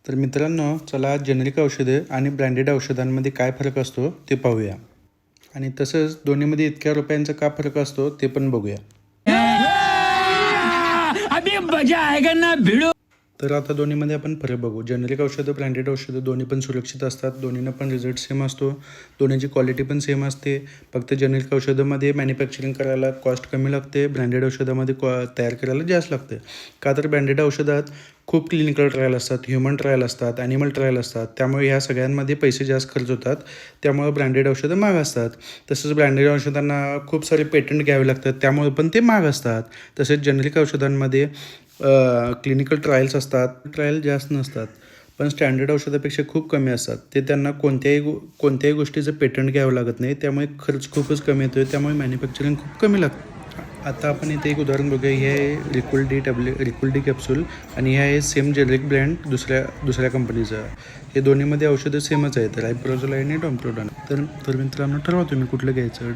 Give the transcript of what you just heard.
तर मित्रांनो, चला जेनेरिक औषधे आणि ब्रँडेड औषधांमध्ये काय फरक असतो ते पाहूया. आणि तसंच दोन्हीमध्ये इतक्या रुपयांचा का फरक असतो ते पण बघूया. अभी मजा आएगा ना भिड़ो. तर आता दोन्हीमध्ये आपण फरक बघू. जेनेरिक औषधं, ब्रँडेड औषधं दोन्ही पण सुरक्षित असतात. दोन्हीनं पण रिझल्ट सेम असतो. दोन्हीची क्वालिटी पण सेम असते. फक्त जेनेरिक औषधामध्ये मॅन्युफॅक्चरिंग करायला कॉस्ट कमी लागते. ब्रँडेड औषधामध्ये तयार करायला जास्त लागते. का तर ब्रँडेड औषधात खूप क्लिनिकल ट्रायल असतात, ह्युमन ट्रायल असतात, ॲनिमल ट्रायल असतात. त्यामुळे ह्या सगळ्यांमध्ये पैसे जास्त खर्च होतात. त्यामुळे ब्रँडेड औषधं महाग असतात. तसंच ब्रँडेड औषधांना खूप सारे पेटंट घ्यावे लागतात. त्यामुळे पण ते महाग असतात. तसेच जेनेरिक औषधांमध्ये क्लिनिकल ट्रायल्स असतात. ट्रायल जास्त नसतात, पण स्टँडर्ड औषधापेक्षा खूप कमी असतात. ते त्यांना कोणत्याही गोष्टीचं पेटंट घ्यावं लागत नाही. त्यामुळे खर्च खूपच कमी येतो. त्यामुळे मॅन्युफॅक्चरिंग खूप कमी लागतं. आता आपण इथे एक उदाहरण बघूया. हे आहे रिक्विल डी कॅप्सूल आणि हे आहे सेम जेनेरिक ब्रँड दुसऱ्या कंपनीचं. हे दोन्हीमध्ये औषधं सेमच आहेत, रायप्रोझोल आणि डॉम्प्रोडॉन. तर मित्रांनो, ठरवा तुम्ही कुठलं घ्यायचं.